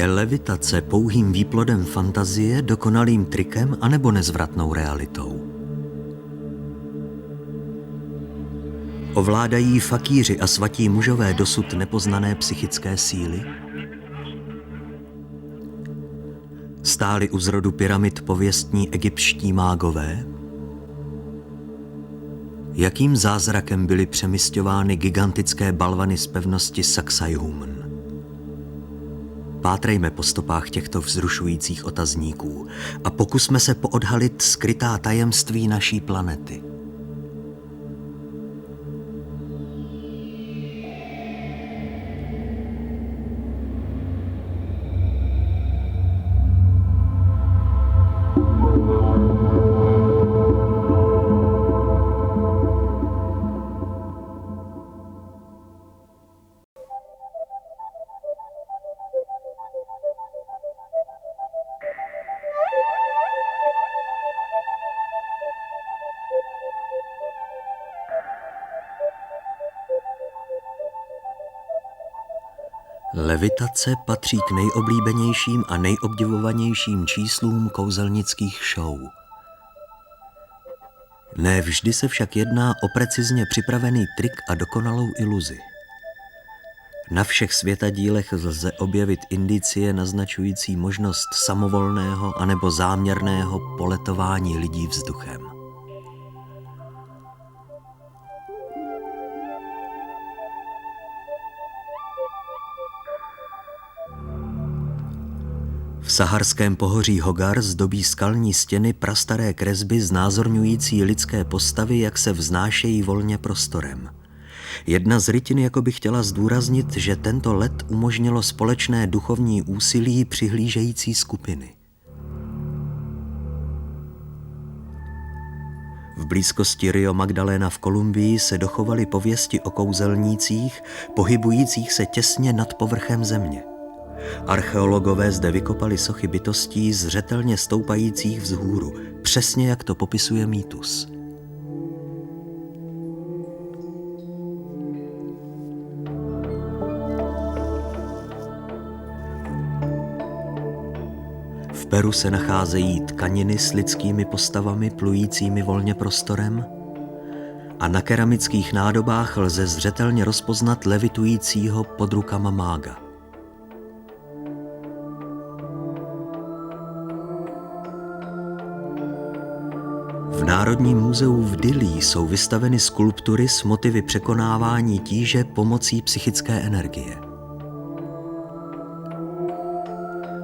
Je levitace pouhým výplodem fantazie, dokonalým trikem anebo nezvratnou realitou? Ovládají fakíři a svatí mužové dosud nepoznané psychické síly? Stáli u zrodu pyramid pověstní egyptští mágové? Jakým zázrakem byly přemisťovány gigantické balvany z pevnosti Sacsayhuman? Pátrejme po stopách těchto vzrušujících otazníků a pokusme se poodhalit skrytá tajemství naší planety. Levitace patří k nejoblíbenějším a nejobdivovanějším číslům kouzelnických show. Ne vždy se však jedná o precizně připravený trik a dokonalou iluzi. Na všech světadílech lze objevit indicie naznačující možnost samovolného anebo záměrného poletování lidí vzduchem. V saharském pohoří Hogar zdobí skalní stěny prastaré kresby znázorňující lidské postavy, jak se vznášejí volně prostorem. Jedna z rytin jakoby chtěla zdůraznit, že tento let umožnilo společné duchovní úsilí přihlížející skupiny. V blízkosti Rio Magdalena v Kolumbii se dochovaly pověsti o kouzelnících, pohybujících se těsně nad povrchem země. Archeologové zde vykopali sochy bytostí zřetelně stoupajících vzhůru, přesně jak to popisuje mýtus. V Peru se nacházejí tkaniny s lidskými postavami plujícími volně prostorem a na keramických nádobách lze zřetelně rozpoznat levitujícího pod rukama mága. V Národním muzeu v Dillí jsou vystaveny skulptury s motivy překonávání tíže pomocí psychické energie.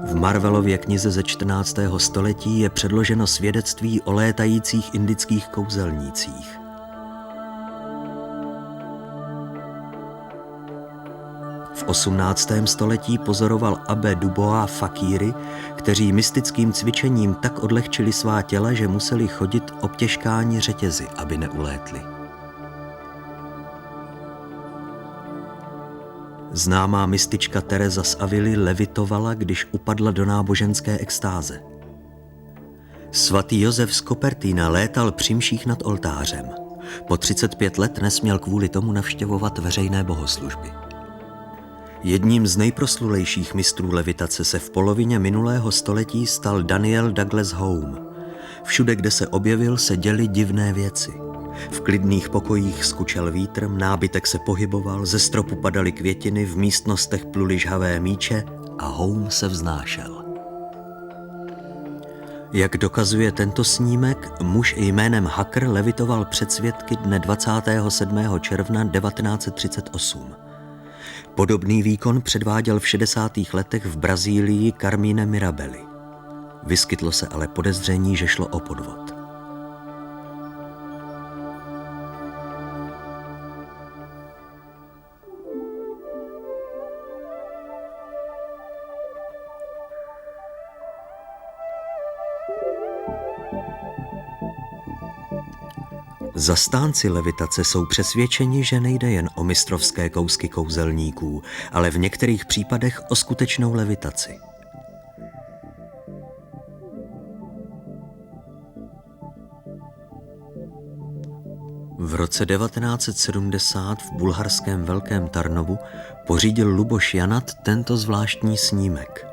V Marvelově knize ze 14. století je předloženo svědectví o létajících indických kouzelnících. V 18. století pozoroval Abbé Dubois fakíry, kteří mystickým cvičením tak odlehčili svá těla, že museli chodit obtěžkáni řetězy, aby neulétli. Známá mistička Teresa z Avily levitovala, když upadla do náboženské extáze. Svatý Josef z Kopertina létal při mších nad oltářem. Po 35 let nesměl kvůli tomu navštěvovat veřejné bohoslužby. Jedním z nejproslulejších mistrů levitace se v polovině minulého století stal Daniel Douglas Home. Všude, kde se objevil, se děly divné věci. V klidných pokojích skučel vítr, nábytek se pohyboval, ze stropu padaly květiny, v místnostech pluly žhavé míče a Home se vznášel. Jak dokazuje tento snímek, muž jménem Hacker levitoval před svědky dne 27. června 1938. Podobný výkon předváděl v 60. letech v Brazílii Carmine Mirabelli. Vyskytlo se ale podezření, že šlo o podvod. Zastánci levitace jsou přesvědčeni, že nejde jen o mistrovské kousky kouzelníků, ale v některých případech o skutečnou levitaci. V roce 1970 v bulharském Velkém Tarnovu pořídil Luboš Janat tento zvláštní snímek.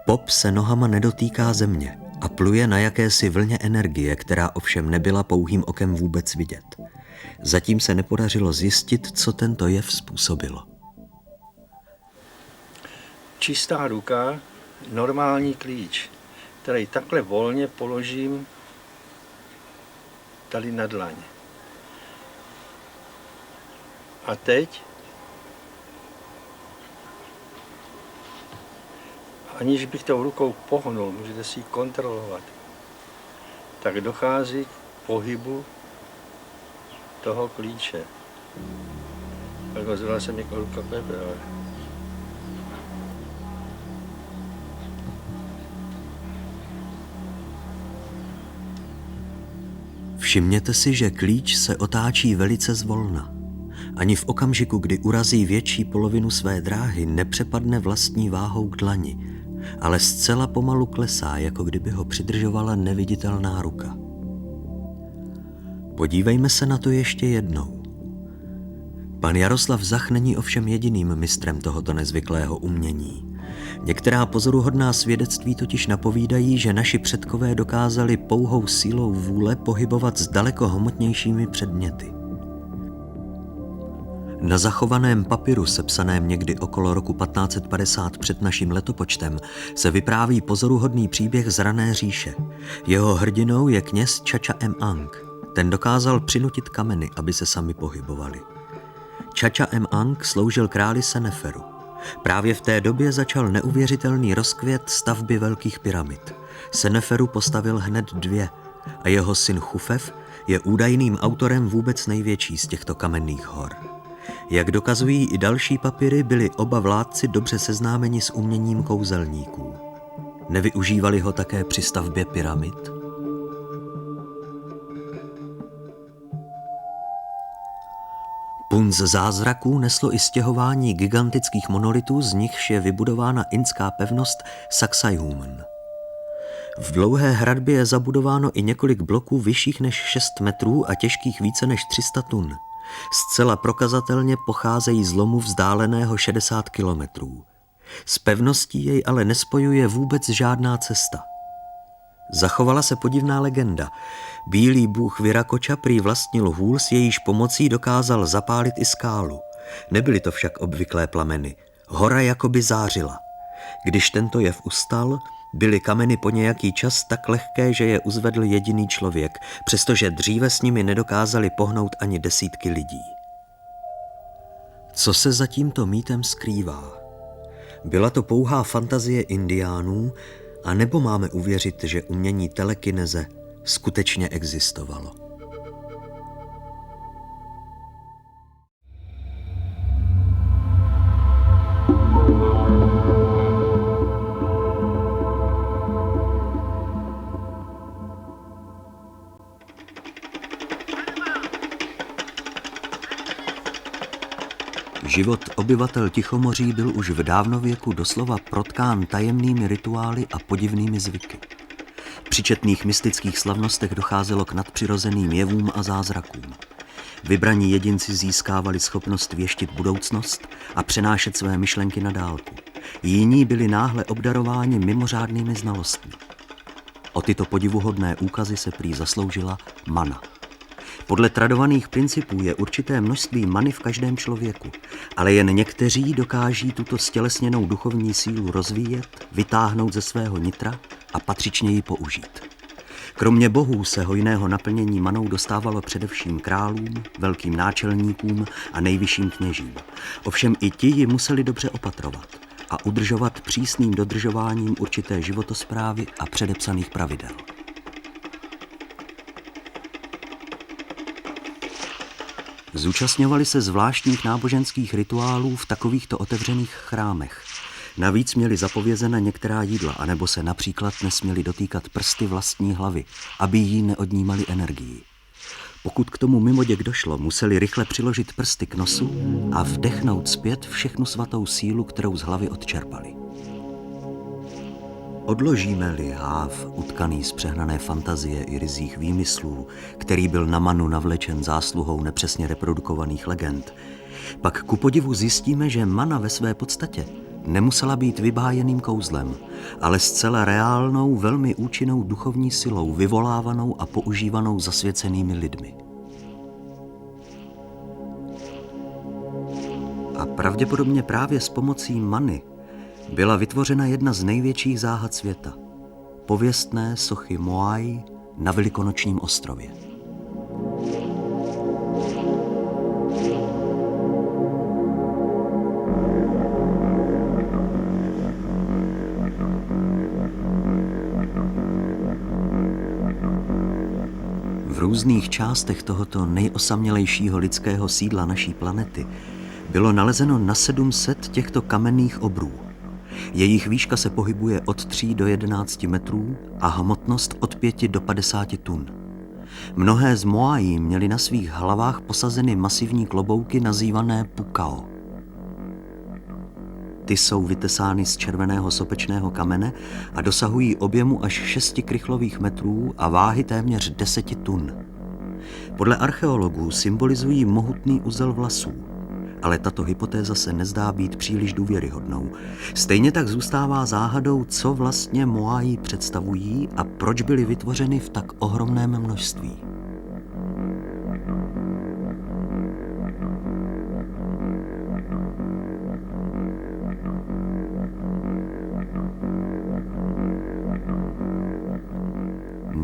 Pop se nohama nedotýká země a pluje na jakési vlně energie, která ovšem nebyla pouhým okem vůbec vidět. Zatím se nepodařilo zjistit, co tento jev způsobilo. Čistá ruka, normální klíč, který takhle volně položím tady na dlaň. A teď, aniž bych tou rukou pohnul, můžete si ji kontrolovat, tak dochází k pohybu toho klíče. Zvolal jsem jako ruka Pepe, ale... Všimněte si, že klíč se otáčí velice zvolna. Ani v okamžiku, kdy urazí větší polovinu své dráhy, nepřepadne vlastní váhou k dlani, ale zcela pomalu klesá, jako kdyby ho přidržovala neviditelná ruka. Podívejme se na to ještě jednou. Pan Jaroslav Zach není ovšem jediným mistrem tohoto nezvyklého umění. Některá pozoruhodná svědectví totiž napovídají, že naši předkové dokázali pouhou sílou vůle pohybovat s daleko hmotnějšími předměty. Na zachovaném papiru, sepsaném někdy okolo roku 1550 před naším letopočtem, se vypráví pozoruhodný příběh z rané říše. Jeho hrdinou je kněz Chacha Emang. Ten dokázal přinutit kameny, aby se sami pohybovali. Chacha Emang sloužil králi Seneferu. Právě v té době začal neuvěřitelný rozkvět stavby velkých pyramid. Seneferu postavil hned 2 a jeho syn Chufef je údajným autorem vůbec největší z těchto kamenných hor. Jak dokazují i další papíry, byli oba vládci dobře seznámeni s uměním kouzelníků. Nevyužívali ho také při stavbě pyramid? Punc zázraků neslo i stěhování gigantických monolitů, z nichž je vybudována inská pevnost Sacsayhuman. V dlouhé hradbě je zabudováno i několik bloků vyšších než 6 metrů a těžkých více než 300 tun. Zcela prokazatelně pocházejí z lomu vzdáleného 60 kilometrů. S pevností jej ale nespojuje vůbec žádná cesta. Zachovala se podivná legenda. Bílý bůh Viracocha prý vlastnil hůl, s jejíž pomocí dokázal zapálit i skálu. Nebyly to však obvyklé plameny. Hora jakoby zářila. Když tento jev ustal, byly kameny po nějaký čas tak lehké, že je uzvedl jediný člověk, přestože dříve s nimi nedokázali pohnout ani desítky lidí. Co se za tímto mýtem skrývá? Byla to pouhá fantazie indiánů, a nebo máme uvěřit, že umění telekineze skutečně existovalo? Život obyvatel Tichomoří byl už v dávnověku doslova protkán tajemnými rituály a podivnými zvyky. Při četných mystických slavnostech docházelo k nadpřirozeným jevům a zázrakům. Vybraní jedinci získávali schopnost věštit budoucnost a přenášet své myšlenky na dálku. Jiní byli náhle obdarováni mimořádnými znalostmi. O tyto podivuhodné úkazy se prý zasloužila mana. Podle tradovaných principů je určité množství many v každém člověku, ale jen někteří dokáží tuto stělesněnou duchovní sílu rozvíjet, vytáhnout ze svého nitra a patřičně ji použít. Kromě bohů se hojného naplnění manou dostávalo především králům, velkým náčelníkům a nejvyšším kněžím. Ovšem i ti ji museli dobře opatrovat a udržovat přísným dodržováním určité životosprávy a předepsaných pravidel. Zúčastňovali se zvláštních náboženských rituálů v takovýchto otevřených chrámech. Navíc měli zapovězena některá jídla, anebo se například nesměli dotýkat prsty vlastní hlavy, aby jí neodnímali energii. Pokud k tomu mimoděk došlo, museli rychle přiložit prsty k nosu a vdechnout zpět všechnu svatou sílu, kterou z hlavy odčerpali. Odložíme-li háv utkaný z přehnané fantazie i ryzích výmyslů, který byl na manu navlečen zásluhou nepřesně reprodukovaných legend, pak ku podivu zjistíme, že mana ve své podstatě nemusela být vybájeným kouzlem, ale zcela reálnou, velmi účinnou duchovní silou, vyvolávanou a používanou zasvěcenými lidmi. A pravděpodobně právě s pomocí many byla vytvořena jedna z největších záhad světa. Pověstné sochy Moai na Velikonočním ostrově. V různých částech tohoto nejosamělejšího lidského sídla naší planety bylo nalezeno na 700 těchto kamenných obrů. Jejich výška se pohybuje od 3 do 11 metrů a hmotnost od 5 do 50 tun. Mnohé z Moai měly na svých hlavách posazeny masivní klobouky nazývané pukao. Ty jsou vytesány z červeného sopečného kamene a dosahují objemu až 6 krychlových metrů a váhy téměř 10 tun. Podle archeologů symbolizují mohutný uzel vlasů, ale tato hypotéza se nezdá být příliš důvěryhodnou. Stejně tak zůstává záhadou, co vlastně Moai představují a proč byly vytvořeny v tak ohromném množství.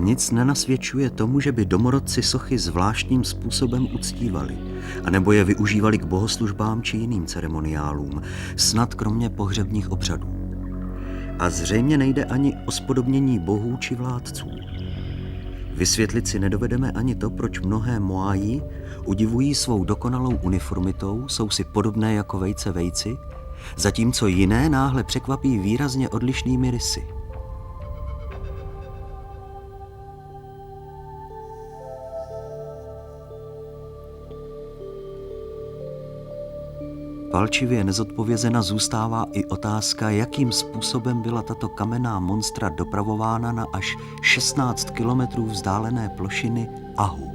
Nic nenasvědčuje tomu, že by domorodci sochy zvláštním způsobem uctívali, anebo je využívali k bohoslužbám či jiným ceremoniálům, snad kromě pohřebních obřadů. A zřejmě nejde ani o spodobnění bohů či vládců. Vysvětlit si nedovedeme ani to, proč mnohé Moai udivují svou dokonalou uniformitou, jsou si podobné jako vejce vejci, zatímco jiné náhle překvapí výrazně odlišnými rysy. Palčivě nezodpovězena zůstává i otázka, jakým způsobem byla tato kamenná monstra dopravována na až 16 kilometrů vzdálené plošiny Ahu.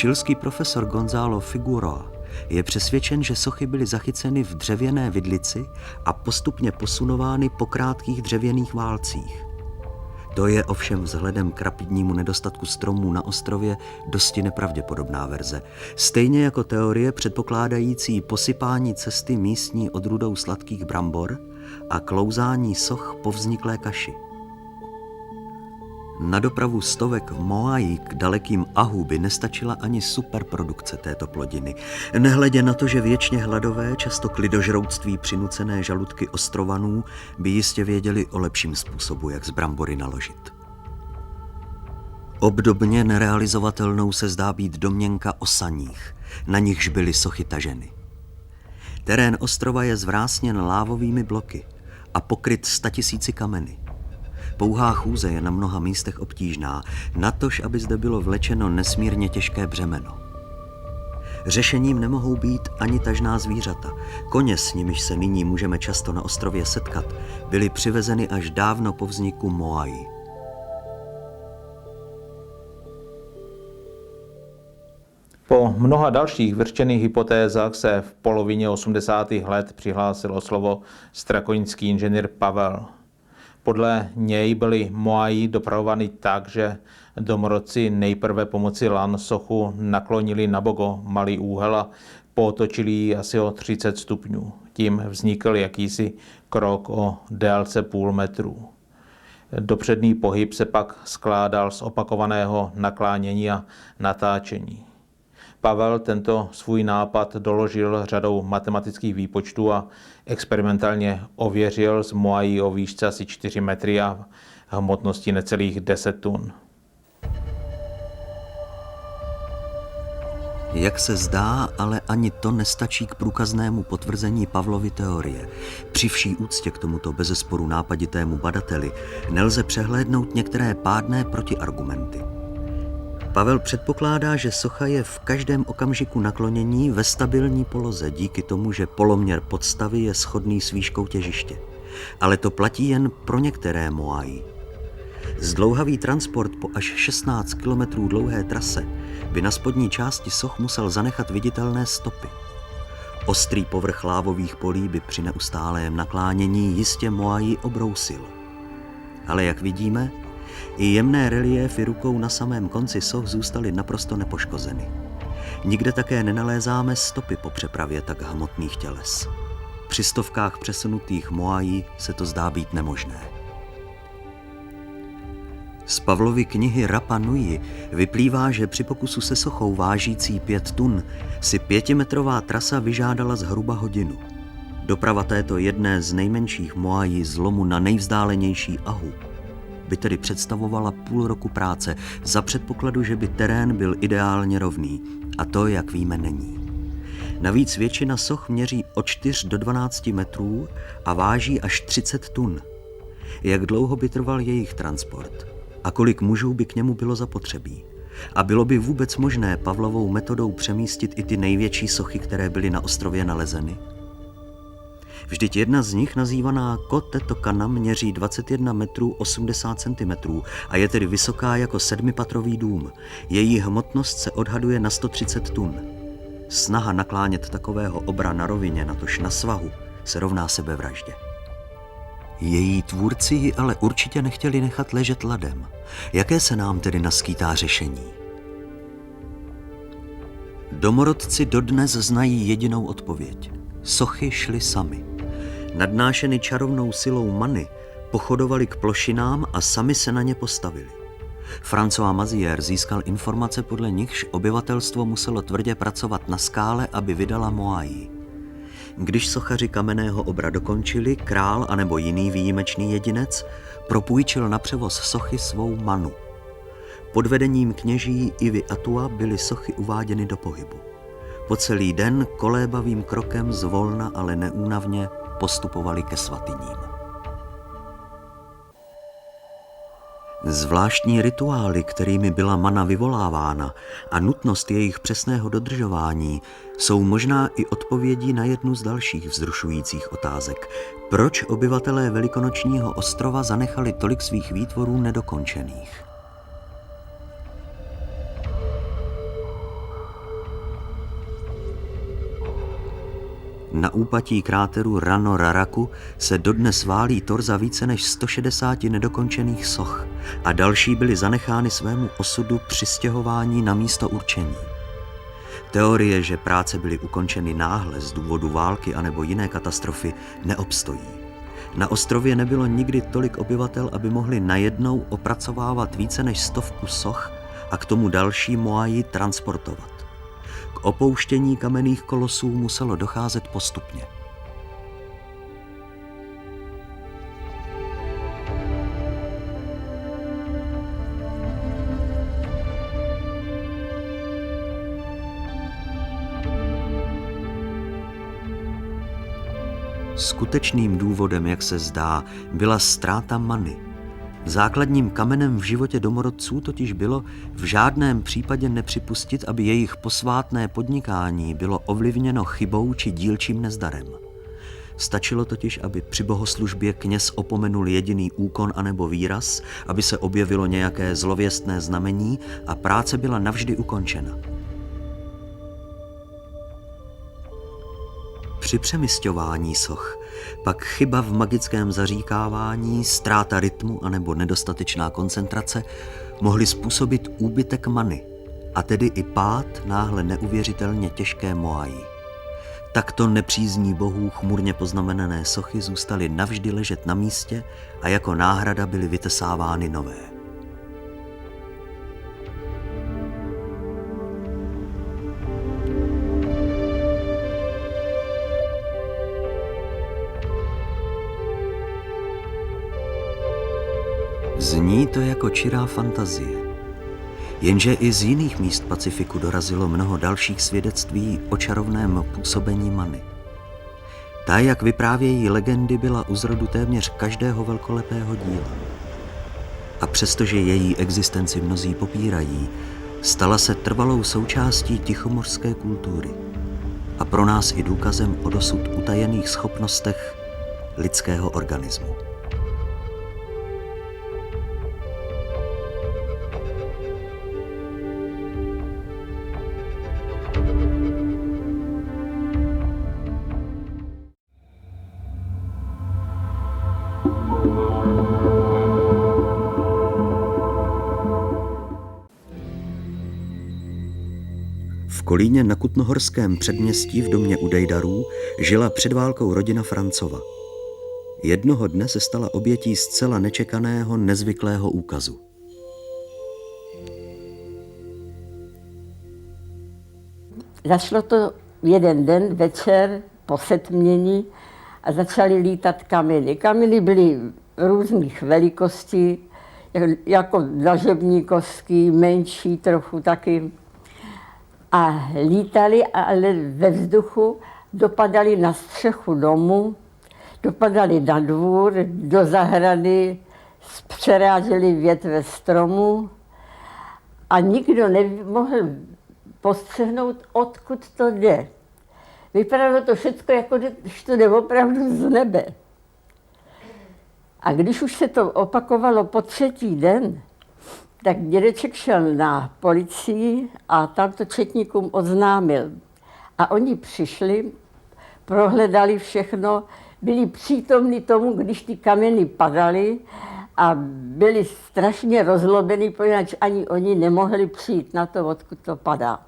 Chilský profesor Gonzalo Figueroa je přesvědčen, že sochy byly zachyceny v dřevěné vidlici a postupně posunovány po krátkých dřevěných válcích. To je ovšem vzhledem k rapidnímu nedostatku stromů na ostrově dosti nepravděpodobná verze. Stejně jako teorie předpokládající posypání cesty místní odrůdou sladkých brambor a klouzání soch po vzniklé kaši. Na dopravu stovek Moai k dalekým Ahu by nestačila ani superprodukce této plodiny. Nehledě na to, že věčně hladové, často k lidožrouctví přinucené žaludky ostrovanů by jistě věděli o lepším způsobu, jak z brambory naložit. Obdobně nerealizovatelnou se zdá být domněnka o saních, na nichž byly sochy taženy. Terén ostrova je zvrásněn lávovými bloky a pokryt 100 000 kameny. Pouhá chůze je na mnoha místech obtížná, natož, aby zde bylo vlečeno nesmírně těžké břemeno. Řešením nemohou být ani tažná zvířata. Koně, s nimiž se nyní můžeme často na ostrově setkat, byly přivezeny až dávno po vzniku Moai. Po mnoha dalších vyřčených hypotézách se v polovině 80. let přihlásil o slovo strakonický inženýr Pavel. Podle něj byly Moai dopravovány tak, že domorodci nejprve pomocí lan sochu naklonili na bogo malý úhel a pootočili ji asi o 30 stupňů. Tím vznikl jakýsi krok o délce půl metru. Dopředný pohyb se pak skládal z opakovaného naklánění a natáčení. Pavel tento svůj nápad doložil řadou matematických výpočtů a experimentálně ověřil z Moai o výšce asi 4 metry a hmotnosti necelých 10 tun. Jak se zdá, ale ani to nestačí k průkaznému potvrzení Pavlovy teorie. Při vší úctě k tomuto bezesporu nápaditému badateli nelze přehlédnout některé pádné protiargumenty. Pavel předpokládá, že socha je v každém okamžiku naklonění ve stabilní poloze díky tomu, že poloměr podstavy je shodný s výškou těžiště. Ale to platí jen pro některé Moai. Zdlouhavý transport po až 16 kilometrů dlouhé trase by na spodní části soch musel zanechat viditelné stopy. Ostrý povrch lávových polí by při neustálém naklánění jistě Moai obrousil. Ale jak vidíme, i jemné reliéfy rukou na samém konci soch zůstaly naprosto nepoškozeny. Nikde také nenalézáme stopy po přepravě tak hmotných těles. Při stovkách přesunutých Moai se to zdá být nemožné. Z Pavlovy knihy Rapa Nui vyplývá, že při pokusu se sochou vážící 5 tun si 5metrová trasa vyžádala zhruba hodinu. Doprava této jedné z nejmenších Moai z lomu na nejvzdálenější ahu by tedy představovala půl roku práce za předpokladu, že by terén byl ideálně rovný, a to, jak víme, není. Navíc většina soch měří od 4 do 12 metrů a váží až 30 tun. Jak dlouho by trval jejich transport a kolik mužů by k němu bylo zapotřebí? A bylo by vůbec možné Pavlovou metodou přemístit i ty největší sochy, které byly na ostrově nalezeny? Vždyť jedna z nich, nazývaná Kotetokana, měří 21 metrů 80 cm a je tedy vysoká jako 7patrový dům. Její hmotnost se odhaduje na 130 tun. Snaha naklánět takového obra na rovině, natož na svahu, se rovná sebevraždě. Její tvůrci ji ale určitě nechtěli nechat ležet ladem. Jaké se nám tedy naskýtá řešení? Domorodci dodnes znají jedinou odpověď. Sochy šly samy. Nadnášeny čarovnou silou many, pochodovali k plošinám a sami se na ně postavili. François Mazière získal informace, podle nichž obyvatelstvo muselo tvrdě pracovat na skále, aby vydala Moai. Když sochaři kamenného obra dokončili, král anebo jiný výjimečný jedinec propůjčil na převoz sochy svou manu. Pod vedením kněží Ivy Atua byly sochy uváděny do pohybu. Po celý den kolébavým krokem zvolna, ale neúnavně postupovali ke svatyním. Zvláštní rituály, kterými byla mana vyvolávána, a nutnost jejich přesného dodržování jsou možná i odpovědí na jednu z dalších vzrušujících otázek. Proč obyvatelé Velikonočního ostrova zanechali tolik svých výtvorů nedokončených? Na úpatí kráteru Rano Raraku se dodnes válí torza více než 160 nedokončených soch a další byly zanechány svému osudu při stěhování na místo určení. Teorie, že práce byly ukončeny náhle z důvodu války anebo jiné katastrofy, neobstojí. Na ostrově nebylo nikdy tolik obyvatel, aby mohli najednou opracovávat více než 100 soch a k tomu další Moai transportovat. K opouštění kamenných kolosů muselo docházet postupně. Skutečným důvodem, jak se zdá, byla ztráta many. Základním kamenem v životě domorodců totiž bylo v žádném případě nepřipustit, aby jejich posvátné podnikání bylo ovlivněno chybou či dílčím nezdarem. Stačilo totiž, aby při bohoslužbě kněz opomenul jediný úkon anebo výraz, aby se objevilo nějaké zlověstné znamení a práce byla navždy ukončena. Při přemisťování soch pak chyba v magickém zaříkávání, ztráta rytmu anebo nedostatečná koncentrace mohly způsobit úbytek many, a tedy i pád náhle neuvěřitelně těžké Moai. Takto nepřízní bohů chmurně poznamenané sochy zůstaly navždy ležet na místě a jako náhrada byly vytesávány nové. Zní to jako čirá fantazie. Jenže i z jiných míst Pacifiku dorazilo mnoho dalších svědectví o čarovném působení many. Ta, jak vyprávějí legendy, byla u zrodu téměř každého velkolepého díla. A přestože její existenci mnozí popírají, stala se trvalou součástí tichomořské kultury a pro nás i důkazem o dosud utajených schopnostech lidského organismu. Kolíně na Kutnohorském předměstí v domě u Dejdarů žila před válkou rodina Francova. Jednoho dne se stala obětí zcela nečekaného, nezvyklého úkazu. Začalo to jeden den, večer, po setmění a začaly lítat kameny. Kameny byly různých velikostí, jako dlažebníkovský, menší trochu taky. A lítali, ale ve vzduchu dopadaly na střechu domu, dopadaly na dvůr, do zahrady, přerážely větve stromu a nikdo nemohl postřehnout, odkud to jde. Vypadalo to všechno, jako když to jde opravdu z nebe. A když už se to opakovalo po třetí den, tak dědeček šel na policii a tam to četníkům oznámil. A oni přišli, prohledali všechno, byli přítomni tomu, když ty kameny padaly a byli strašně rozlobení, protože ani oni nemohli přijít na to, odkud to padá.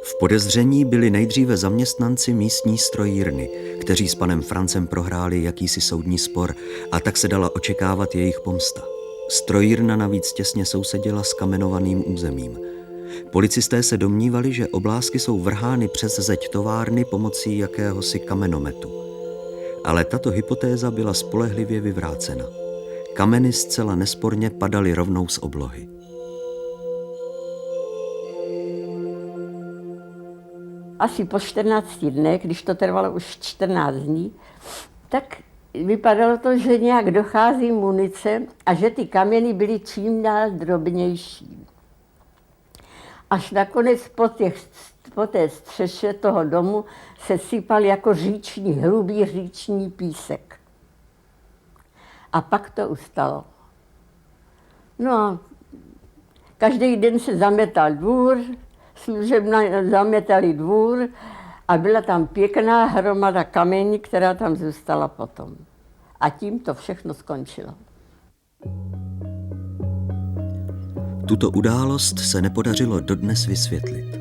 V podezření byli nejdříve zaměstnanci místní strojírny, kteří s panem Francem prohráli jakýsi soudní spor a tak se dala očekávat jejich pomsta. Strojírna navíc těsně sousedila s kamenovaným územím. Policisté se domnívali, že oblásky jsou vrhány přes zeď továrny pomocí jakéhosi kamenometu. Ale tato hypotéza byla spolehlivě vyvrácena. Kameny zcela nesporně padaly rovnou z oblohy. Asi po 14 dnech, když to trvalo už 14 dní, tak vypadalo to, že nějak dochází munice a že ty kameny byly čím dál drobnější. Až nakonec po té střeše toho domu se sypal jako hrubý říční písek. A pak to ustalo. No a každý den se zametal dvůr, služebna zametali dvůr a byla tam pěkná hromada kamení, která tam zůstala potom. A tím to všechno skončilo. Tuto událost se nepodařilo dodnes vysvětlit.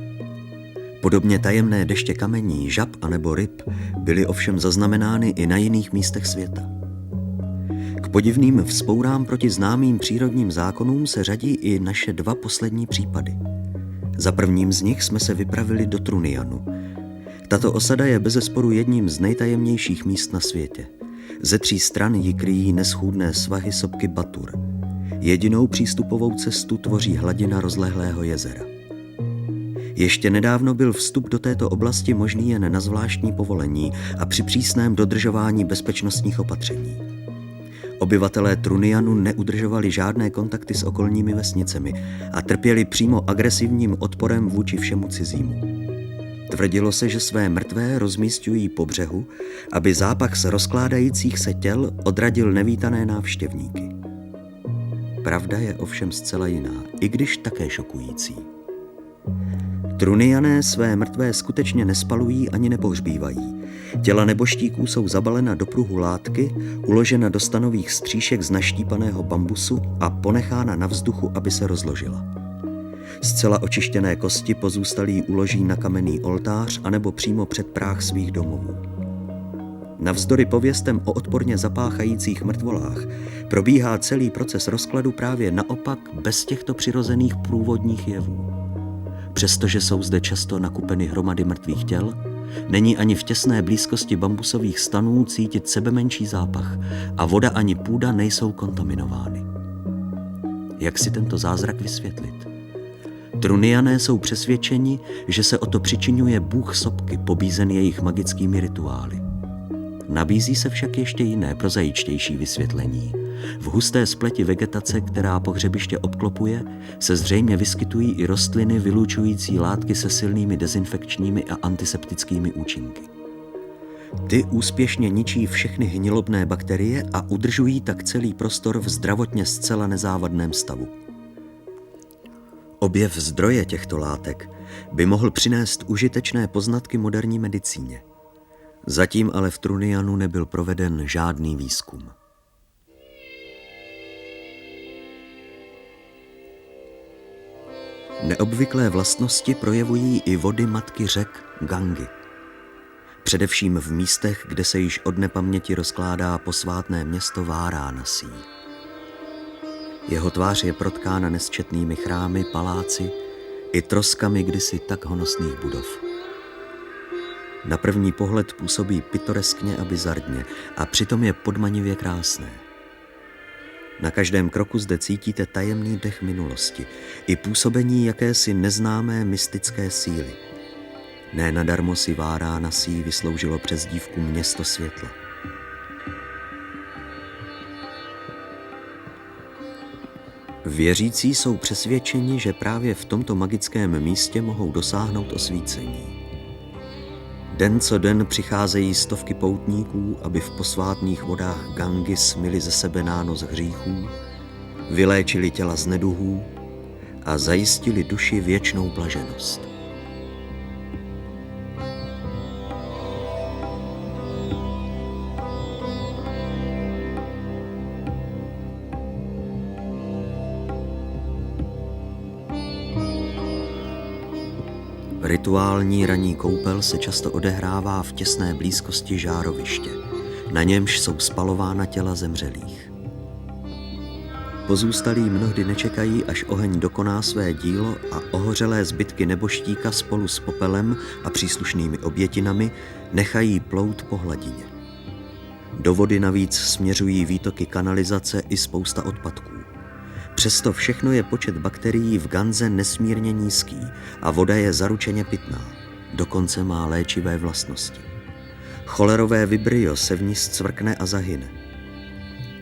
Podobně tajemné deště kamení, žab anebo ryb byly ovšem zaznamenány i na jiných místech světa. K podivným vzpourám proti známým přírodním zákonům se řadí i naše dva poslední případy. Za prvním z nich jsme se vypravili do Trunianu. Tato osada je bezesporu jedním z nejtajemnějších míst na světě. Ze 3 stran ji kryjí neschůdné svahy sopky Batur. Jedinou přístupovou cestu tvoří hladina rozlehlého jezera. Ještě nedávno byl vstup do této oblasti možný jen na zvláštní povolení a při přísném dodržování bezpečnostních opatření. Obyvatelé Trunianu neudržovali žádné kontakty s okolními vesnicemi a trpěli přímo agresivním odporem vůči všemu cizímu. Tvrdilo se, že své mrtvé rozmísťují po břehu, aby zápach z rozkládajících se těl odradil nevítané návštěvníky. Pravda je ovšem zcela jiná, i když také šokující. Truniané své mrtvé skutečně nespalují ani nepohřbívají. Těla nebožtíků jsou zabalena do pruhu látky, uložena do stanových stříšek z naštípaného bambusu a ponechána na vzduchu, aby se rozložila. Zcela očištěné kosti pozůstalí uloží na kamenný oltář anebo přímo před práh svých domovů. Navzdory pověstem o odporně zapáchajících mrtvolách probíhá celý proces rozkladu právě naopak bez těchto přirozených průvodních jevů. Přestože jsou zde často nakupeny hromady mrtvých těl, není ani v těsné blízkosti bambusových stanů cítit sebemenší zápach a voda ani půda nejsou kontaminovány. Jak si tento zázrak vysvětlit? Truniané jsou přesvědčeni, že se o to přičiňuje bůh sopky, pobízen jejich magickými rituály. Nabízí se však ještě jiné, prozaičtější vysvětlení. V husté spleti vegetace, která pohřebiště obklopuje, se zřejmě vyskytují i rostliny vylučující látky se silnými dezinfekčními a antiseptickými účinky. Ty úspěšně ničí všechny hnilobné bakterie a udržují tak celý prostor v zdravotně zcela nezávadném stavu. Objev zdroje těchto látek by mohl přinést užitečné poznatky moderní medicíně. Zatím ale v Trunianu nebyl proveden žádný výzkum. Neobvyklé vlastnosti projevují i vody matky řek Gangy. Především v místech, kde se již od nepaměti rozkládá posvátné město Váránasí. Jeho tvář je protkána nesčetnými chrámy, paláci i troskami kdysi tak honosných budov. Na první pohled působí pitoreskně a bizarně a přitom je podmanivě krásné. Na každém kroku zde cítíte tajemný dech minulosti i působení jakési neznámé mystické síly. Ne nadarmo si Váránasí vysloužilo přezdívku město světla. Věřící jsou přesvědčeni, že právě v tomto magickém místě mohou dosáhnout osvícení. Den co den přicházejí stovky poutníků, aby v posvátných vodách Gangy smyli ze sebe nános hříchů, vyléčili těla z neduhů a zajistili duši věčnou blaženost. Rituální ranní koupel se často odehrává v těsné blízkosti žároviště, na němž jsou spalována těla zemřelých. Pozůstalí mnohdy nečekají, až oheň dokoná své dílo a ohořelé zbytky neboštíka spolu s popelem a příslušnými obětinami nechají plout po hladině. Do vody navíc směřují výtoky kanalizace i spousta odpadků. Přesto všechno je počet bakterií v Ganze nesmírně nízký a voda je zaručeně pitná, dokonce má léčivé vlastnosti. Cholerové vibrio se v ní zcvrkne a zahyne.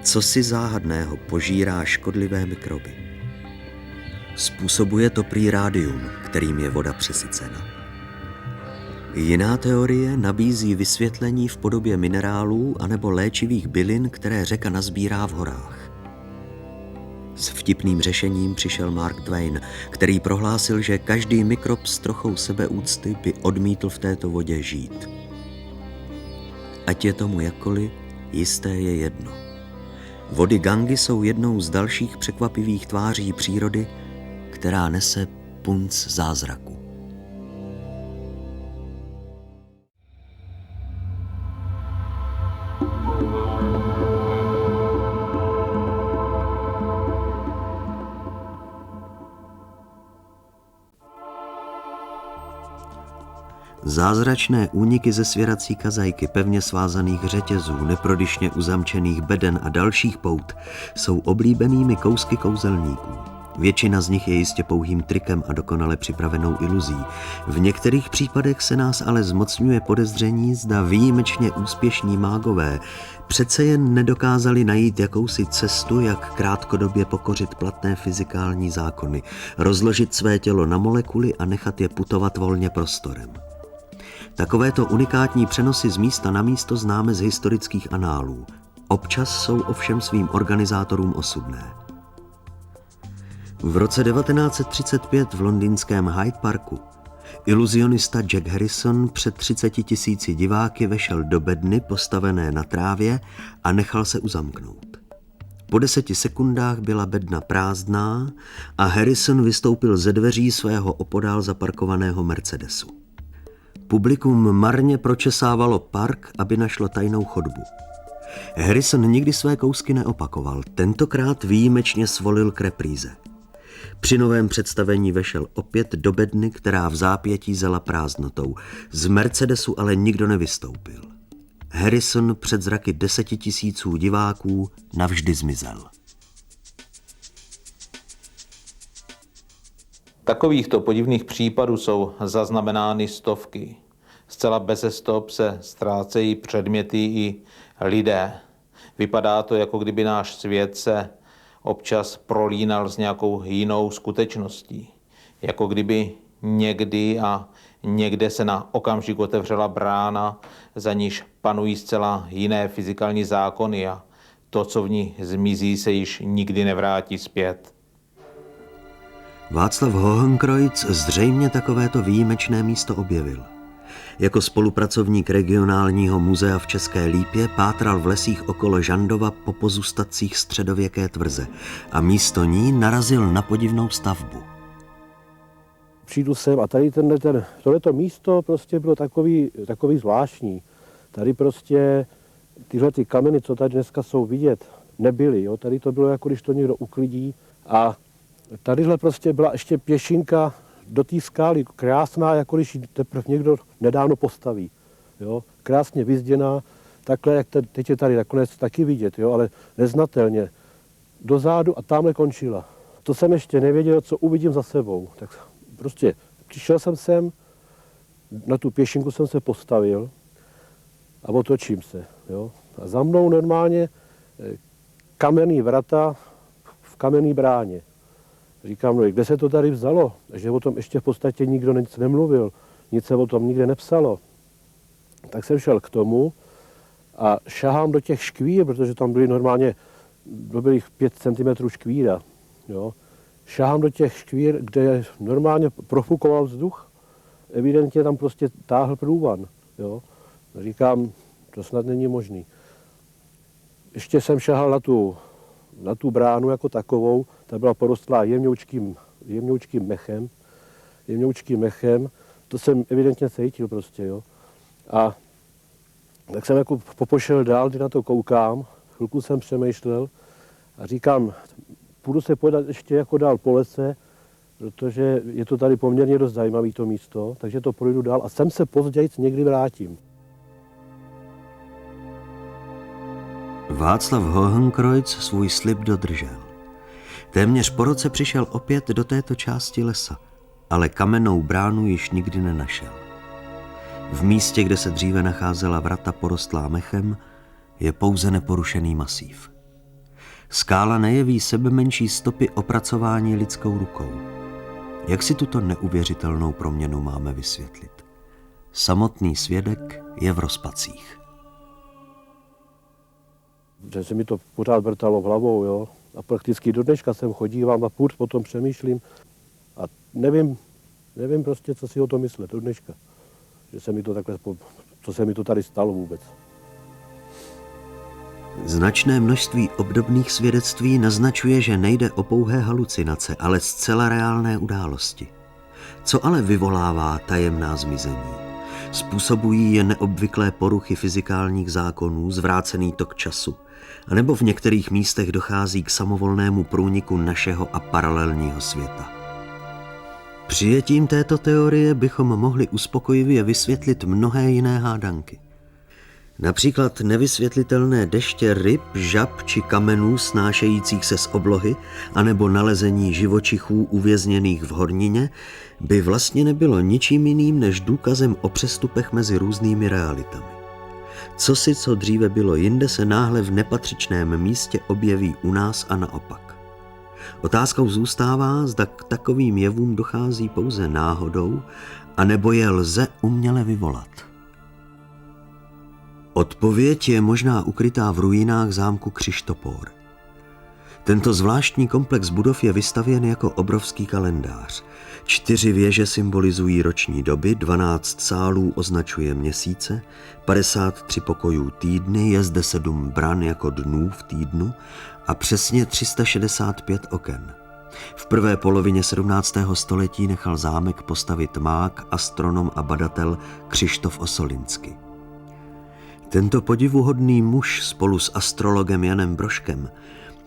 Cosi záhadného požírá škodlivé mikroby. Způsobuje to prý rádium, kterým je voda přesycena. Jiná teorie nabízí vysvětlení v podobě minerálů anebo léčivých bylin, které řeka nazbírá v horách. S vtipným řešením přišel Mark Twain, který prohlásil, že každý mikrob s trochou sebeúcty by odmítl v této vodě žít. Ať je tomu jakkoliv, jisté je jedno. Vody Gangy jsou jednou z dalších překvapivých tváří přírody, která nese punc zázraku. Zázračné úniky ze svěrací kazajky, pevně svázaných řetězů, neprodyšně uzamčených beden a dalších pout jsou oblíbenými kousky kouzelníků. Většina z nich je jistě pouhým trikem a dokonale připravenou iluzí. V některých případech se nás ale zmocňuje podezření, zda výjimečně úspěšní mágové přece jen nedokázali najít jakousi cestu, jak krátkodobě pokořit platné fyzikální zákony, rozložit své tělo na molekuly a nechat je putovat volně prostorem. Takovéto unikátní přenosy z místa na místo známe z historických análů. Občas jsou ovšem svým organizátorům osudné. V roce 1935 v londýnském Hyde Parku iluzionista Jack Harrison před 30 000 diváky vešel do bedny postavené na trávě a nechal se uzamknout. Po 10 sekundách byla bedna prázdná a Harrison vystoupil ze dveří svého opodál zaparkovaného Mercedesu. Publikum marně pročesávalo park, aby našlo tajnou chodbu. Harrison nikdy své kousky neopakoval, tentokrát výjimečně svolil k repríze. Při novém představení vešel opět do bedny, která v zápětí zela prázdnotou. Z Mercedesu ale nikdo nevystoupil. Harrison před zraky 10 000 diváků navždy zmizel. Takovýchto podivných případů jsou zaznamenány stovky. Zcela beze stop se ztrácejí předměty i lidé. Vypadá to, jako kdyby náš svět se občas prolínal s nějakou jinou skutečností. Jako kdyby někdy a někde se na okamžik otevřela brána, za níž panují zcela jiné fyzikální zákony a to, co v ní zmizí, se již nikdy nevrátí zpět. Václav Hohenkreuz zřejmě takovéto výjimečné místo objevil. Jako spolupracovník regionálního muzea v České Lípě pátral v lesích okolo Žandova po pozůstatcích středověké tvrze a místo ní narazil na podivnou stavbu. přijdu sem a tady tohleto místo prostě bylo takový zvláštní. Tady prostě tyhle ty kameny, co tady dneska jsou vidět, nebyly. Jo? Tady to bylo, jako když to někdo uklidí. A tadyhle prostě byla ještě pěšinka do té skály, krásná, jako když ji teprve někdo nedávno postaví. Jo? Krásně vyzděná, takhle, jak teď je tady nakonec taky vidět, jo? Ale neznatelně. Dozadu a tamhle končila. To jsem ještě nevěděl, co uvidím za sebou. Tak prostě přišel jsem sem, na tu pěšinku jsem se postavil a otočím se. Jo? A za mnou normálně kamenný vrata v kamenný bráně. Říkám, no kde se to tady vzalo? Že o tom ještě v podstatě nikdo nic nemluvil, nic se o tom nikde nepsalo. Tak jsem šel k tomu a šahám do těch škvír, protože tam byly normálně dobrých 5 cm škvíra. Jo. Šahám do těch škvír, kde normálně profukoval vzduch. Evidentně tam prostě táhl průvan. Jo. Říkám, to snad není možný. Ještě jsem šahal na tu bránu jako takovou, ta byla porostlá jemňoučkým mechem. To jsem evidentně cítil prostě, jo. A tak jsem jako popošel dál, kdy na to koukám, chvilku jsem přemýšlel a říkám, půjdu se pojedat ještě jako dál po lese, protože je to tady poměrně dost zajímavé to místo, takže to projdu dál a sem se později někdy vrátím. Václav Hohenkreuz svůj slib dodržel. Téměř po roce přišel opět do této části lesa, ale kamennou bránu již nikdy nenašel. V místě, kde se dříve nacházela vrata porostlá mechem, je pouze neporušený masív. Skála nejeví sebemenší stopy opracování lidskou rukou. Jak si tuto neuvěřitelnou proměnu máme vysvětlit? Samotný svědek je v rozpacích. Že se mi to pořád vrtalo v hlavou, jo. A prakticky do dneška sem chodívám a furt potom přemýšlím a nevím prostě, co si o tom myslet do dneška. Že se mi to takhle, co se mi to tady stalo vůbec. Značné množství obdobných svědectví naznačuje, že nejde o pouhé halucinace, ale zcela reálné události. Co ale vyvolává tajemná zmizení? Způsobují je neobvyklé poruchy fyzikálních zákonů, zvrácený tok času, anebo v některých místech dochází k samovolnému průniku našeho a paralelního světa. Přijetím této teorie bychom mohli uspokojivě vysvětlit mnohé jiné hádanky. Například nevysvětlitelné deště ryb, žab či kamenů snášejících se z oblohy, anebo nalezení živočichů uvězněných v hornině, by vlastně nebylo ničím jiným než důkazem o přestupech mezi různými realitami. Co dříve bylo jinde, se náhle v nepatřičném místě objeví u nás a naopak. Otázkou zůstává, zda k takovým jevům dochází pouze náhodou, anebo je lze uměle vyvolat. Odpověď je možná ukrytá v ruinách zámku Křištopor. Tento zvláštní komplex budov je vystavěn jako obrovský kalendář. 4 věže symbolizují roční doby, 12 sálů označuje měsíce, 53 pokojů týdny, je zde 7 bran jako dnů v týdnu a přesně 365 oken. V prvé polovině 17. století nechal zámek postavit mák, astronom a badatel Křištof Osolinsky. Tento podivuhodný muž spolu s astrologem Janem Brožkem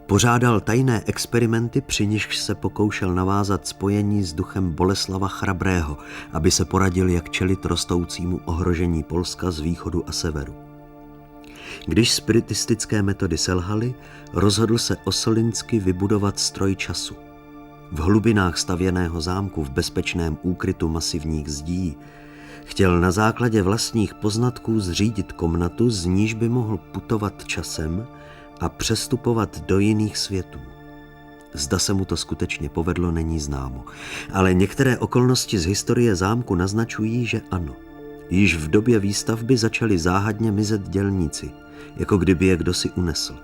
pořádal tajné experimenty, při nichž se pokoušel navázat spojení s duchem Boleslava Chrabrého, aby se poradil, jak čelit rostoucímu ohrožení Polska z východu a severu. Když spiritistické metody selhaly, rozhodl se Osolinsky vybudovat stroj času. V hlubinách stavěného zámku v bezpečném úkrytu masivních zdí chtěl na základě vlastních poznatků zřídit komnatu, z níž by mohl putovat časem a přestupovat do jiných světů. Zda se mu to skutečně povedlo, není známo, ale některé okolnosti z historie zámku naznačují, že ano. Již v době výstavby začali záhadně mizet dělníci, jako kdyby je kdosi unesl.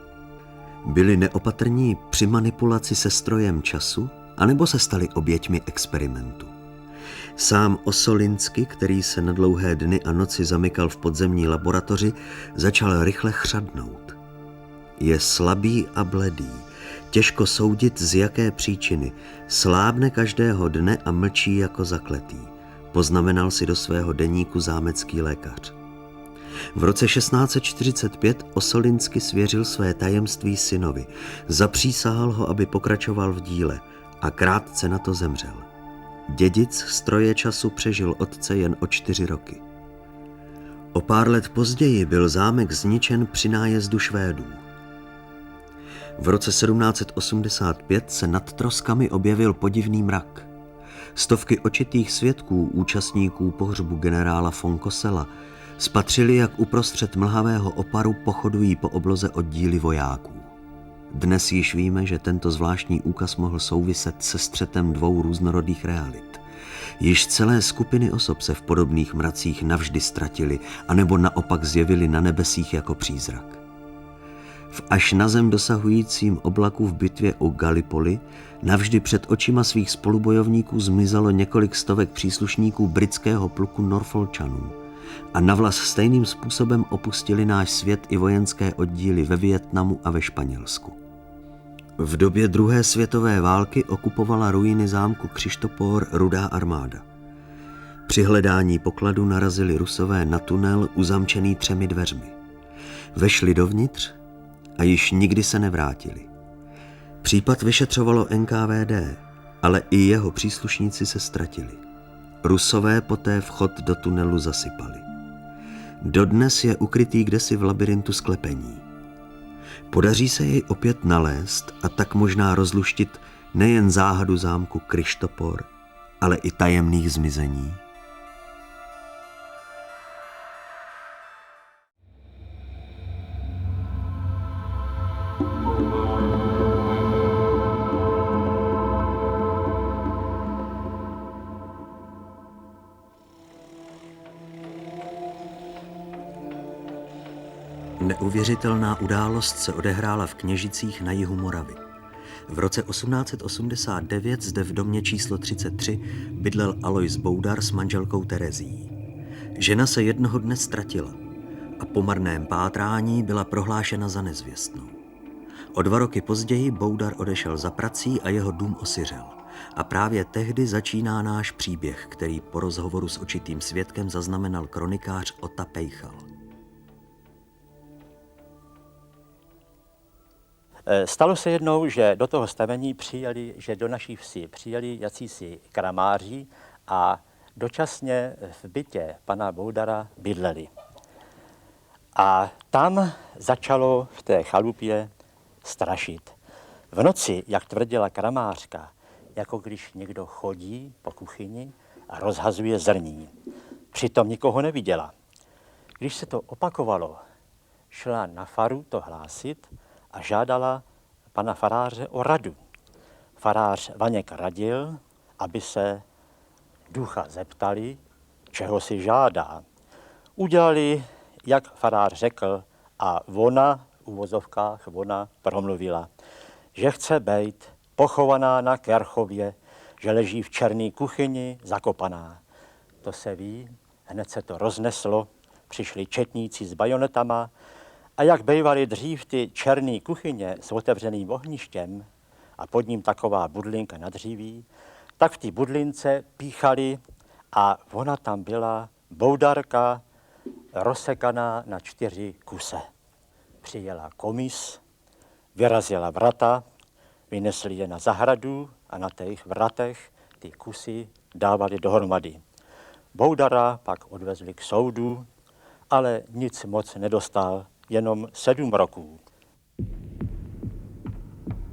Byli neopatrní při manipulaci se strojem času, anebo se stali oběťmi experimentu. Sám Osolinsky, který se na dlouhé dny a noci zamykal v podzemní laboratoři, začal rychle chřadnout. Je slabý a bledý, Těžko soudit, z jaké příčiny. Slábne každého dne a mlčí jako zakletý, poznamenal si do svého deníku zámecký lékař. V roce 1645 Osolinsky svěřil své tajemství synovi, zapřísahal ho, aby pokračoval v díle a krátce na to zemřel. Dědic stroje času přežil otce jen o 4 roky. O pár let později byl zámek zničen při nájezdu Švédů. V roce 1785 se nad troskami objevil podivný mrak. Stovky očitých svědků, účastníků pohřbu generála von Kossela, spatřili, jak uprostřed mlhavého oparu pochodují po obloze oddíly vojáků. Dnes již víme, že tento zvláštní úkaz mohl souviset se střetem 2 různorodých realit. Již celé skupiny osob se v podobných mracích navždy ztratily, anebo naopak zjevily na nebesích jako přízrak. V až na zem dosahujícím oblaku v bitvě u Gallipoli navždy před očima svých spolubojovníků zmizelo několik stovek příslušníků britského pluku Norfolčanů a navlas stejným způsobem opustili náš svět i vojenské oddíly ve Vietnamu a ve Španělsku. V době druhé světové války okupovala ruiny zámku Křištopor Rudá armáda. Při hledání pokladu narazili Rusové na tunel uzamčený 3 dveřmi. Vešli dovnitř a již nikdy se nevrátili. Případ vyšetřovalo NKVD, ale i jeho příslušníci se ztratili. Rusové poté vchod do tunelu zasypali. Dodnes je ukrytý kdesi v labirintu sklepení. Podaří se jej opět nalézt a tak možná rozluštit nejen záhadu zámku Křištopor, ale i tajemných zmizení? Neuvěřitelná událost se odehrála v Kněžicích na jihu Moravy. V roce 1889 zde v domě číslo 33 bydlel Alois Boudar s manželkou Terezií. Žena se jednoho dne ztratila a po marném pátrání byla prohlášena za nezvěstnou. O 2 roky později Boudar odešel za prací a jeho dům osiřel. A právě tehdy začíná náš příběh, který po rozhovoru s očitým svědkem zaznamenal kronikář Ota Pejchal. Stalo se jednou, že do toho stavení do naší vsi přijeli jacísi kramáři a dočasně v bytě pana Boudara bydleli. A tam začalo v té chalupě strašit. V noci, jak tvrdila kramářka, jako když někdo chodí po kuchyni a rozhazuje zrní. Přitom nikoho neviděla. Když se to opakovalo, šla na faru to hlásit a žádala pana faráře o radu. Farář Vaněk radil, aby se ducha zeptali, čeho si žádá. Udělali, jak farář řekl, a ona, v uvozovkách, ona promluvila, že chce být pochovaná na Kerchově, že leží v černé kuchyni zakopaná. To se ví, hned se to rozneslo, přišli četníci s bajonetama a jak bývaly dřív ty černé kuchyně s otevřeným ohništěm a pod ním taková budlinka na dříví, tak v té budlince píchali a ona tam byla Boudarka rozsekaná na 4 kuse. Přijela komis, vyrazila vrata, vynesli je na zahradu a na těch vratech ty kusy dávali dohromady. Boudara pak odvezli k soudu, ale nic moc nedostal, jenom 7 roků.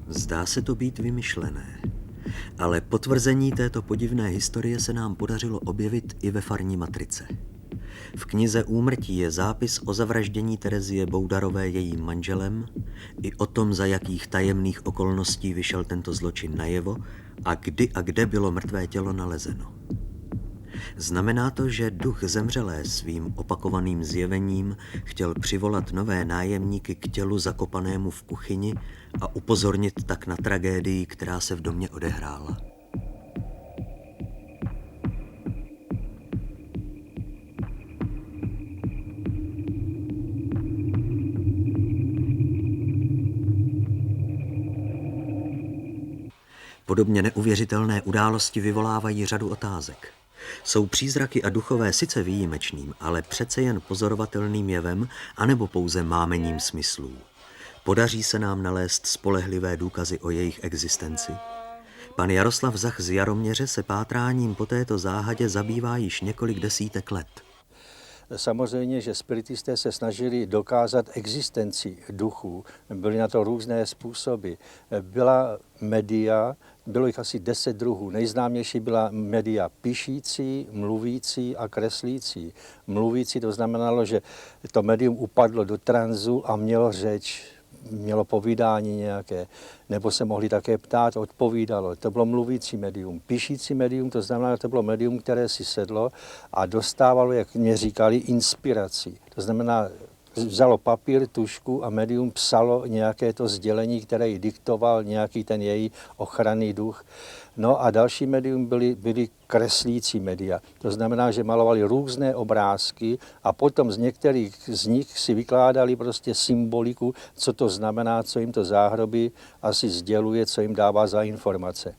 Zdá se to být vymyšlené, ale potvrzení této podivné historie se nám podařilo objevit i ve farní matrice. V knize Úmrtí je zápis o zavraždění Terezie Boudarové jejím manželem i o tom, za jakých tajemných okolností vyšel tento zločin najevo a kdy a kde bylo mrtvé tělo nalezeno. Znamená to, že duch zemřelé svým opakovaným zjevením chtěl přivolat nové nájemníky k tělu zakopanému v kuchyni a upozornit tak na tragédii, která se v domě odehrála. Podobně neuvěřitelné události vyvolávají řadu otázek. Jsou přízraky a duchové sice výjimečným, ale přece jen pozorovatelným jevem, anebo pouze mámením smyslů? Podaří se nám nalézt spolehlivé důkazy o jejich existenci? Pan Jaroslav Zach z Jaroměře se pátráním po této záhadě zabývá již několik desítek let. Samozřejmě, že spiritisté se snažili dokázat existenci duchů. Byly na to různé způsoby. Byla média, bylo jich asi 10 druhů. Nejznámější byla média píšící, mluvící a kreslící. Mluvící to znamenalo, že to médium upadlo do tranzu a mělo řeč, mělo povídání nějaké, nebo se mohli také ptát, odpovídalo. To bylo mluvící médium. Píšící médium, to znamená, že to bylo médium, které si sedlo a dostávalo, jak mě říkali, inspiraci. To znamená, vzalo papír, tužku a médium psalo nějaké to sdělení, které jí diktoval nějaký ten její ochranný duch. No a další médium byly kreslící média. To znamená, že malovali různé obrázky a potom z některých z nich si vykládali prostě symboliku, co to znamená, co jim to záhrobí asi sděluje, co jim dává za informace.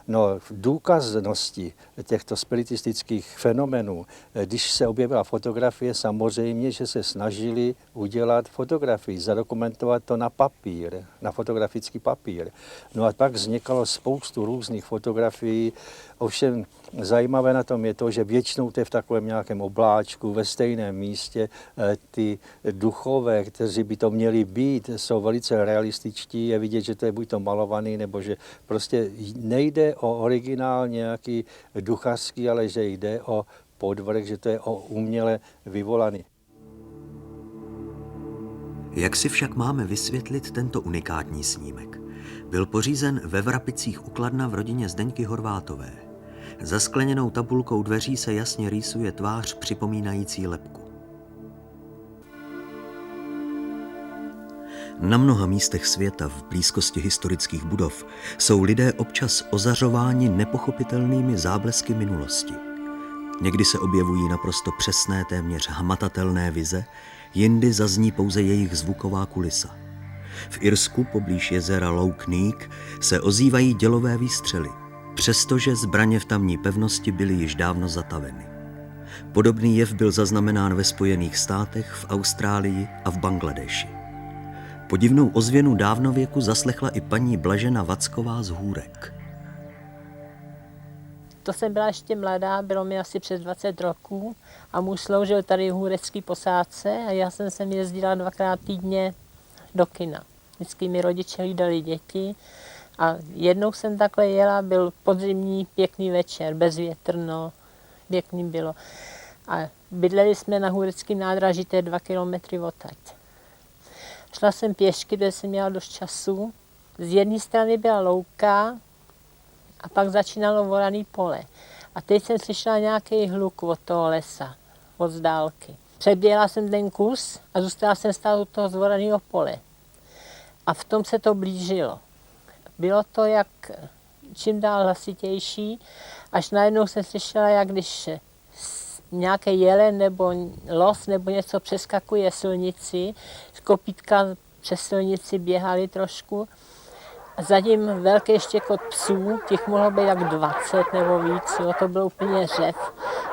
No, v důkaznosti těchto spiritistických fenomenů, když se objevila fotografie, samozřejmě, že se snažili udělat fotografii, zadokumentovat to na papír, na fotografický papír. No a pak vznikalo spoustu různých fotografií. Ovšem zajímavé na tom je to, že většinou to je v takovém nějakém obláčku, ve stejném místě. Ty duchové, kteří by to měli být, jsou velice realističtí. Je vidět, že to je buď to malovaný, nebo že prostě nejde o originál nějaký duchařský, ale že jde o podvrh, že to je o uměle vyvolaný. Jak si však máme vysvětlit tento unikátní snímek? Byl pořízen ve Vrapicích u Kladna v rodině Zdeňky Horvátové. Za skleněnou tabulkou dveří se jasně rýsuje tvář připomínající lebku. Na mnoha místech světa v blízkosti historických budov jsou lidé občas ozařováni nepochopitelnými záblesky minulosti. Někdy se objevují naprosto přesné, téměř hmatatelné vize, jindy zazní pouze jejich zvuková kulisa. V Irsku poblíž jezera Lough Neagh se ozývají dělové výstřely, přestože zbraně v tamní pevnosti byly již dávno zataveny. Podobný jev byl zaznamenán ve Spojených státech, v Austrálii a v Bangladeši. Podivnou ozvěnu dávnověku zaslechla i paní Blažena Vacková z Hůrek. To jsem byla ještě mladá, bylo mi asi přes 20 roků a muž sloužil tady v hůrecké posádce a já jsem sem jezdila 2krát týdně do kina. Vždycky mi rodiče hlídali děti a jednou jsem takhle jela, byl podzimní pěkný večer, bezvětrno, pěkný bylo. A bydleli jsme na Hůreckém nádraží, to je 2 kilometry odtud. Šla jsem pěšky, protože jsem měla dost času. Z jedné strany byla louka a pak začínalo voraný pole. A teď jsem slyšela nějaký hluk od toho lesa, od dálky. Přeběhla jsem ten kus a zůstala jsem stát u toho zvoraného pole. A v tom se to blížilo. Bylo to jak čím dál hlasitější, až najednou jsem slyšela, jak když nějaký jelen nebo los nebo něco přeskakuje silnici, z kopítka přes silnici běhali trošku. A zatím velký štěkot psů, těch mohlo být jak 20 nebo víc, jo, to byl úplně řev.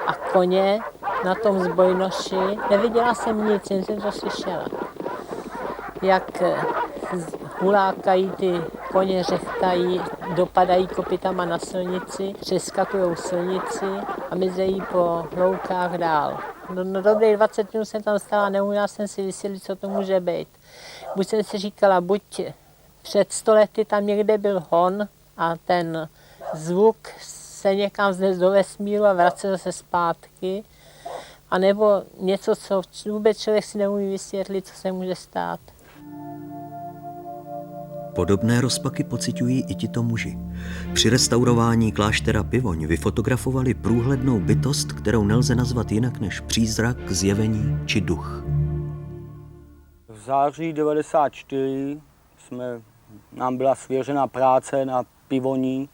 A koně na tom zbojnoši, neviděla jsem nic, jen jsem to slyšela. Jak hulákají ty koně, řechtají, dopadají kopytama na silnici, přeskakují silnici a mizejí po loukách dál. No dobrých 20 minut jsem tam stála, neuměla jsem si vysvětlit, co to může být. Buď jsem si říkala, buď před 100 lety tam někde byl hon a ten zvuk se někam znes do vesmíru a vracel se zpátky, anebo něco, co vůbec člověk si neumí vysvětlit, co se může stát. Podobné rozpaky pociťují i tito muži. Při restaurování kláštera Pivoň vyfotografovali průhlednou bytost, kterou nelze nazvat jinak než přízrak, zjevení či duch. V září 1994 nám byla svěřena práce na Pivoní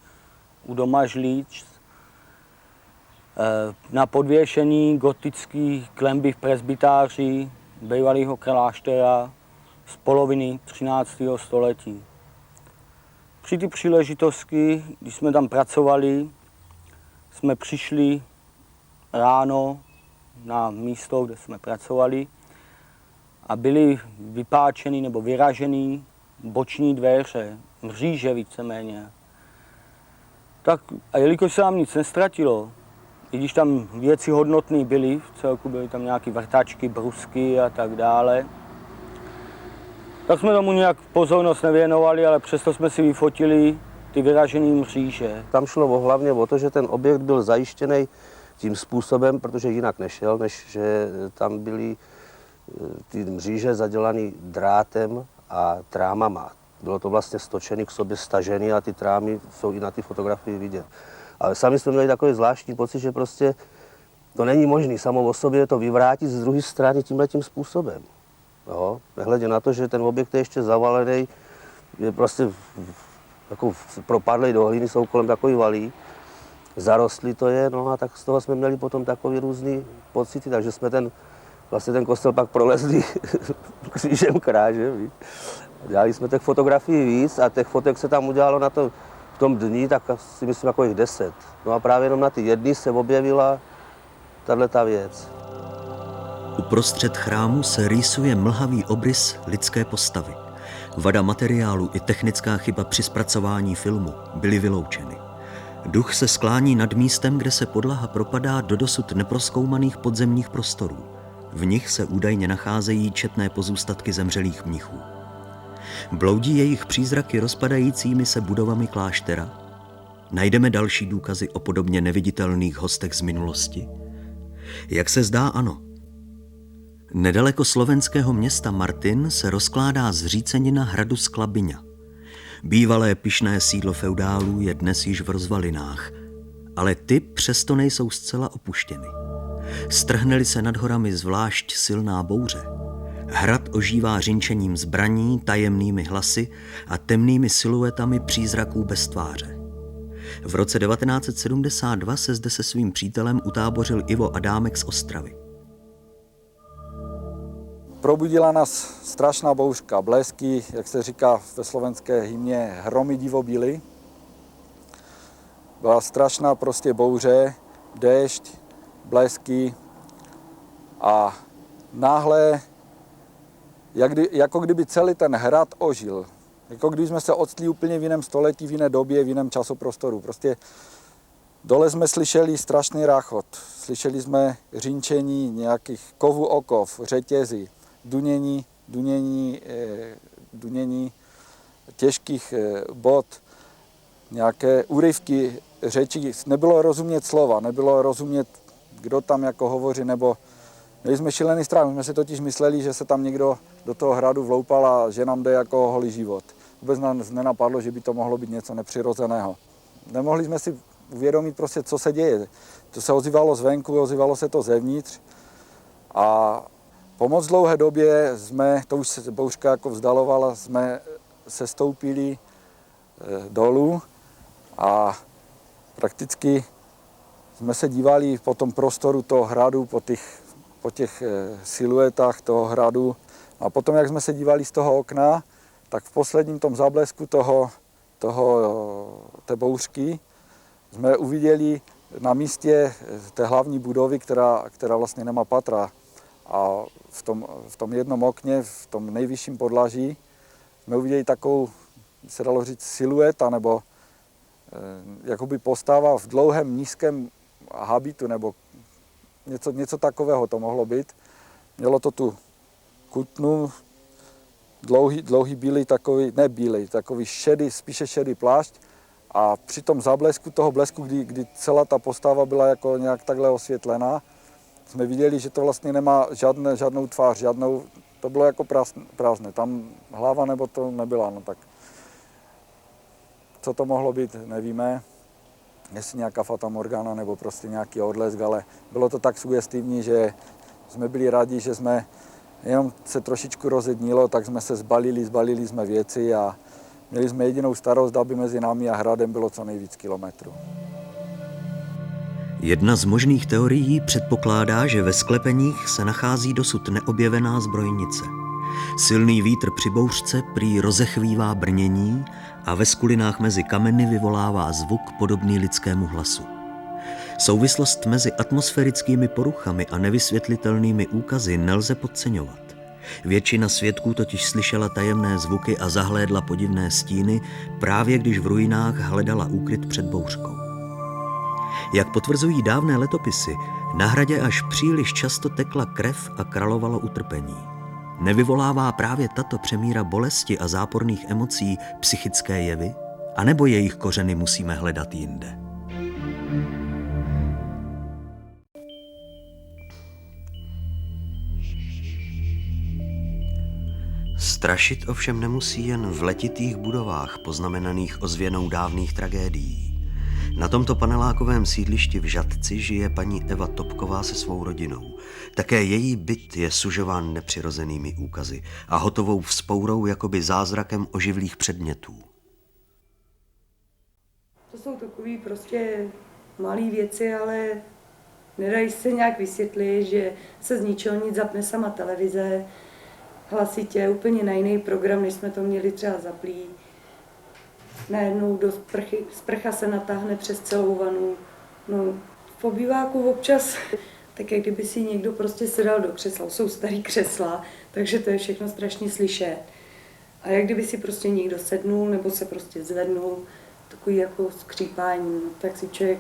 u Domažlic na podvěšení gotické klenby v presbytáři bývalého kláštera z poloviny 13. století. při té příležitosti, když jsme tam pracovali, jsme přišli ráno na místo, kde jsme pracovali a byly vypáčeny nebo vyraženy boční dveře, mříže víceméně. Tak a jelikož se nám nic nestratilo, i když tam věci hodnotné byly, v celku byly tam nějaké vrtačky, brusky a tak dále, tak jsme tomu nějak pozornost nevěnovali, ale přesto jsme si vyfotili ty vyražené mříže. Tam šlo hlavně o to, že ten objekt byl zajištěný tím způsobem, protože jinak nešel, než že tam byly ty mříže zadělané drátem a trámama. Bylo to vlastně stočený k sobě stažený a ty trámy jsou i na ty fotografii vidět. Ale sami jsme měli takový zvláštní pocit, že prostě to není možné samo o sobě to vyvrátit z druhé strany tímhletím způsobem. Jo? Nehledě na to, že ten objekt je ještě zavalený, je prostě jako propadlej do hlíny, jsou kolem takový valí, zarostly to je, no a tak z toho jsme měli potom takový různý pocity, takže jsme ten kostel pak prolezli křížem kráže. Dělali jsme těch fotografií víc a těch fotek se tam udělalo v tom dni, tak si myslím jako jich 10. No a právě jenom na ty jedny se objevila tato věc. Uprostřed chrámu se rýsuje mlhavý obrys lidské postavy. Vada materiálu i technická chyba při zpracování filmu byly vyloučeny. Duch se sklání nad místem, kde se podlaha propadá do dosud neprozkoumaných podzemních prostorů. V nich se údajně nacházejí četné pozůstatky zemřelých mnichů. Bloudí jejich přízraky rozpadajícími se budovami kláštera? Najdeme další důkazy o podobně neviditelných hostech z minulosti? Jak se zdá, ano. Nedaleko slovenského města Martin se rozkládá zřícenina hradu Sklabyňa. Bývalé pyšné sídlo feudálů je dnes již v rozvalinách, ale ty přesto nejsou zcela opuštěny. Strhne-li se nad horami zvlášť silná bouře, hrad ožívá řinčením zbraní, tajemnými hlasy a temnými siluetami přízraků bez tváře. V roce 1972 se zde se svým přítelem utábořil Ivo Adámek z Ostravy. Probudila nás strašná bouřka, blesky, jak se říká ve slovenské hymně, hromy divobíly. Byla strašná prostě bouře, déšť, blesky a náhle, jako kdyby celý ten hrad ožil. Jako kdyby jsme se odstli úplně v jiném století, v jiné době, v jiném časoprostoru. Prostě dole jsme slyšeli strašný ráchot. Slyšeli jsme řinčení nějakých kovů okov, řetězy, dunění těžkých bod, nějaké úryvky řečí. Nebylo rozumět slova, nebylo rozumět, kdo tam jako hovoří, nebo měli jsme šílený strach. My jsme si totiž mysleli, že se tam někdo do toho hradu vloupal a že nám jde jako holý život. Vůbec nás nenapadlo, že by to mohlo být něco nepřirozeného. Nemohli jsme si uvědomit prostě, co se děje. To se ozývalo zvenku, ozývalo se to zevnitř. A po moc dlouhé době jsme, to už se bouřka jako vzdalovala, jsme se stoupili dolů a prakticky jsme se dívali po tom prostoru toho hradu, po těch siluetách toho hradu. A potom, jak jsme se dívali z toho okna, tak v posledním tom záblesku té bouřky jsme uviděli na místě té hlavní budovy, která vlastně nemá patra. A v tom jednom okně, v tom nejvyšším podlaží, jsme uviděli takovou, se dalo říct, silueta, nebo jakoby postava v dlouhém nízkém habitu, nebo něco takového to mohlo být. Mělo to tu kutnu, dlouhý bílý, takový šedý, spíše šedý plášť. A při tom záblesku toho blesku, kdy celá ta postava byla jako nějak takhle osvětlená, jsme viděli, že to vlastně nemá žádnou tvář, to bylo jako prázdné. Tam hlava nebo to nebyla, no tak. Co to mohlo být, nevíme. Jestli nějaká fatamorgana nebo prostě nějaký odlesk, ale bylo to tak sugestivní, že jsme byli rádi, že jsme jenom se trošičku rozednilo, tak jsme se zbalili jsme věci a měli jsme jedinou starost, aby mezi námi a hradem bylo co nejvíc kilometrů. Jedna z možných teorií předpokládá, že ve sklepeních se nachází dosud neobjevená zbrojnice. Silný vítr při bouřce prý rozechvívá brnění a ve skulinách mezi kameny vyvolává zvuk podobný lidskému hlasu. Souvislost mezi atmosférickými poruchami a nevysvětlitelnými úkazy nelze podceňovat. Většina svědků totiž slyšela tajemné zvuky a zahlédla podivné stíny, právě když v ruinách hledala úkryt před bouřkou. Jak potvrzují dávné letopisy, na hradě až příliš často tekla krev a kralovalo utrpení. Nevyvolává právě tato přemíra bolesti a záporných emocí psychické jevy? A nebo jejich kořeny musíme hledat jinde? Strašit ovšem nemusí jen v letitých budovách poznamenaných ozvěnou dávných tragédií. Na tomto panelákovém sídlišti v Žatci žije paní Eva Topková se svou rodinou. Také její byt je sužován nepřirozenými úkazy a hotovou vzpourou jakoby zázrakem oživlých předmětů. To jsou takové prostě malé věci, ale nedají se nějak vysvětlit, že se z ničeho nic zapne sama televize, hlasitě, úplně na jiný program, než jsme to měli třeba zaplý. Najednou do sprcha se natáhne přes celou vanu. No, v obýváku občas, tak jak kdyby si někdo prostě sedal do křesla. Jsou starý křesla, takže to je všechno strašně slyšet. A jak kdyby si prostě někdo sednul nebo se prostě zvednul, takový jako skřípání, no, tak si člověk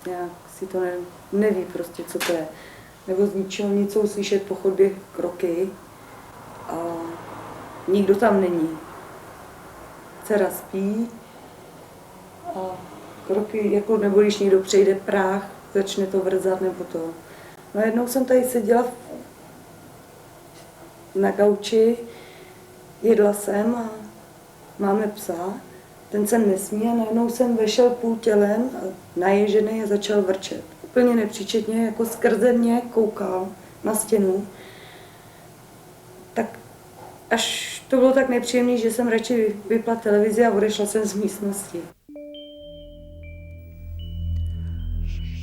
nějak si to neví prostě, co to je. Nebo z ničeho nic jsou slyšet po chodbě kroky a nikdo tam není. Dcera spí a kroky, jako nebo když někdo přejde práh, začne to vrzat nebo to. No jednou jsem tady seděla na gauči, jedla jsem a máme psa, ten jsem nesmí a najednou jsem vešel půl tělem a naježený a začal vrčet. Úplně nepříčetně, jako skrze mě koukal na stěnu. Tak až to bylo tak nepříjemné, že jsem radši vypla televizi a odešla jsem z místnosti.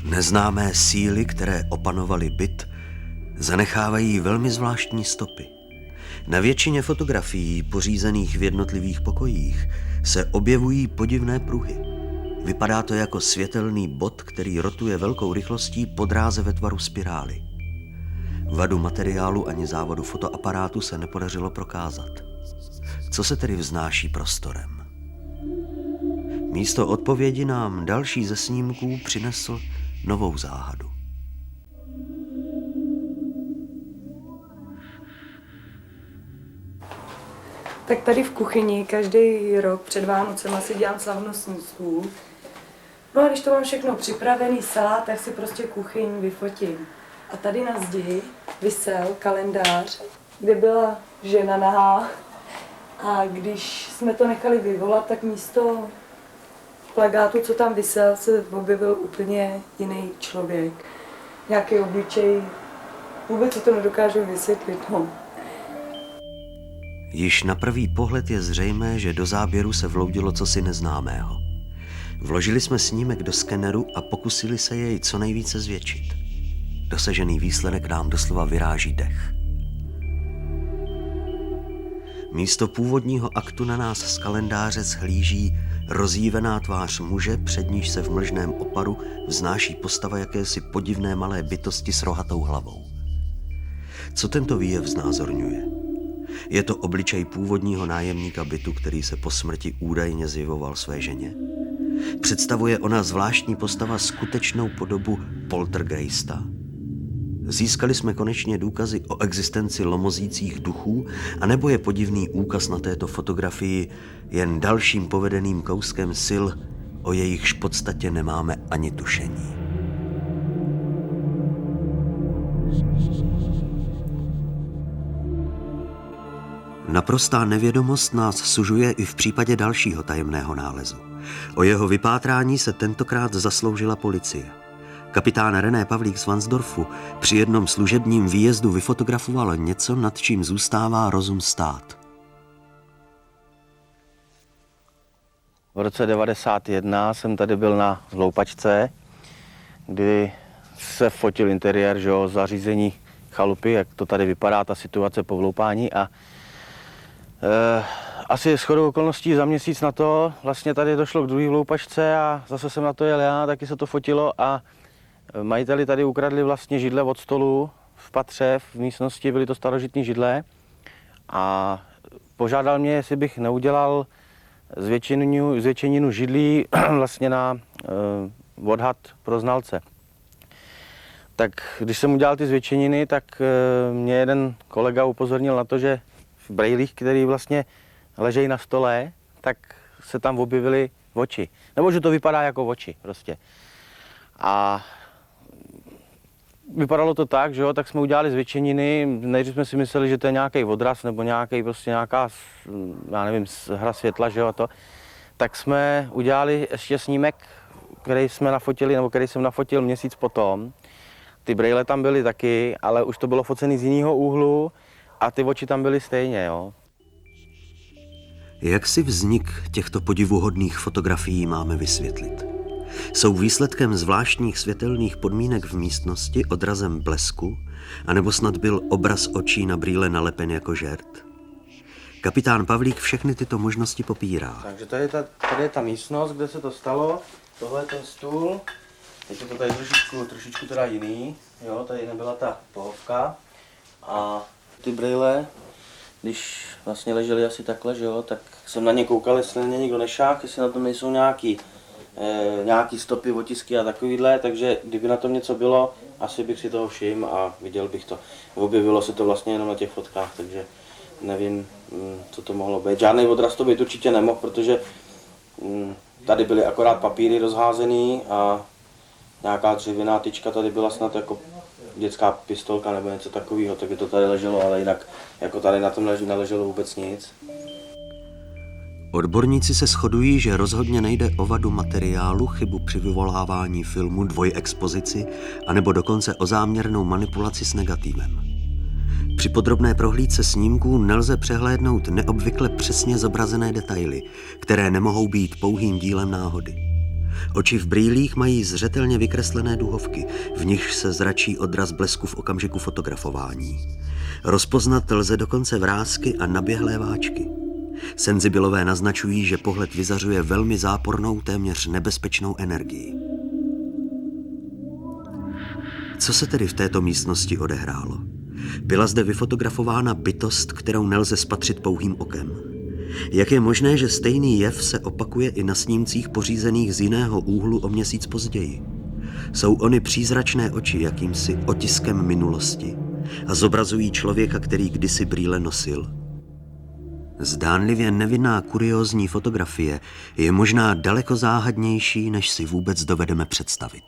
Neznámé síly, které opanovaly byt, zanechávají velmi zvláštní stopy. Na většině fotografií pořízených v jednotlivých pokojích se objevují podivné pruhy. Vypadá to jako světelný bod, který rotuje velkou rychlostí po dráze ve tvaru spirály. Vadu materiálu ani závodu fotoaparátu se nepodařilo prokázat. Co se tedy vznáší prostorem? Místo odpovědi nám další ze snímků přinesl novou záhadu. Tak tady v kuchyni každý rok před Vánocema si dělám slavnostní stůl. No a když to mám všechno připravený salát, tak si prostě kuchyň vyfotím. A tady na zdi visel kalendář, kde byla žena nahá. A když jsme to nechali vyvolat, tak místo plakátu, co tam visel, se objevil úplně jiný člověk. Nějaký obličej. Vůbec si to nedokážu vysvětlit. No. Již na první pohled je zřejmé, že do záběru se vloudilo cosi neznámého. Vložili jsme snímek do skeneru a pokusili se jej co nejvíce zvětšit. Dosažený výsledek nám doslova vyráží dech. Místo původního aktu na nás z kalendáře shlíží rozjívená tvář muže, před níž se v mlžném oparu vznáší postava jakési podivné malé bytosti s rohatou hlavou. Co tento výjev znázorňuje? Je to obličej původního nájemníka bytu, který se po smrti údajně zjevoval své ženě? Představuje ona zvláštní postava skutečnou podobu poltergeista? Získali jsme konečně důkazy o existenci lomozících duchů, anebo je podivný úkaz na této fotografii jen dalším povedeným kouskem sil, o jejichž podstatě nemáme ani tušení? Naprostá nevědomost nás sužuje i v případě dalšího tajemného nálezu. O jeho vypátrání se tentokrát zasloužila policie. Kapitán René Pavlík z Vansdorfu při jednom služebním výjezdu vyfotografoval něco, nad čím zůstává rozum stát. V roce 1991 jsem tady byl na Loupačce, kdy se fotil interiér, že jo, zařízení chalupy, jak to tady vypadá, ta situace po vloupání. asi shodou okolností za měsíc na to vlastně tady došlo k druhé loupačce a zase jsem na to jel já, taky se to fotilo a majiteli tady ukradli vlastně židle od stolu v patře, v místnosti, byly to starožitní židle a požádal mě, jestli bych neudělal zvětšeninu židlí vlastně na odhad pro znalce. Tak když jsem udělal ty zvětšeniny, tak mě jeden kolega upozornil na to, že v brejlích, který vlastně ležejí na stole, tak se tam objevily oči. Nebo že to vypadá jako oči prostě. A vypadalo to tak, že jo, tak jsme udělali zvětšeniny. Nejdřív jsme si mysleli, že to je nějaký odraz nebo nějaká, já nevím, hra světla, že jo, a to. Tak jsme udělali ještě snímek, který jsme nafotili, nebo který jsem nafotil měsíc potom. Ty brejle tam byly taky, ale už to bylo focený z jiného úhlu a ty oči tam byly stejně, jo. Jak si vznik těchto podivuhodných fotografií máme vysvětlit? Jsou výsledkem zvláštních světelných podmínek v místnosti, odrazem blesku, anebo snad byl obraz očí na brýle nalepen jako žert? Kapitán Pavlík všechny tyto možnosti popírá. Takže tady je ta místnost, kde se to stalo. Tohle je ten stůl. Teď je to tady trošičku teda jiný. Jo, tady nebyla ta pohovka. A ty brejle, když vlastně ležely asi takhle, že jo, tak jsem na ně koukal, jestli na ně nikdo nešáhl, jestli na tom nejsou nějaký stopy, otisky a takovýhle, takže kdyby na tom něco bylo, asi bych si toho všiml a viděl bych to. Objevilo se to vlastně jenom na těch fotkách, takže nevím, co to mohlo být. Žádný odraz to být určitě nemohl, protože tady byly akorát papíry rozházený a nějaká dřevěná tyčka tady byla snad jako dětská pistolka nebo něco takového, takže to tady leželo, ale jinak jako tady na tom neleželo vůbec nic. Odborníci se shodují, že rozhodně nejde o vadu materiálu, chybu při vyvolávání filmu, dvojexpozici, anebo dokonce o záměrnou manipulaci s negativem. Při podrobné prohlídce snímků nelze přehlédnout neobvykle přesně zobrazené detaily, které nemohou být pouhým dílem náhody. Oči v brýlích mají zřetelně vykreslené duhovky, v nichž se zračí odraz blesku v okamžiku fotografování. Rozpoznat lze dokonce vrásky a naběhlé váčky. Senzibilové naznačují, že pohled vyzařuje velmi zápornou, téměř nebezpečnou energii. Co se tedy v této místnosti odehrálo? Byla zde vyfotografována bytost, kterou nelze spatřit pouhým okem. Jak je možné, že stejný jev se opakuje i na snímcích pořízených z jiného úhlu o měsíc později? Jsou ony přízračné oči jakýmsi otiskem minulosti a zobrazují člověka, který kdysi brýle nosil? Zdánlivě nevinná kuriózní fotografie je možná daleko záhadnější, než si vůbec dovedeme představit.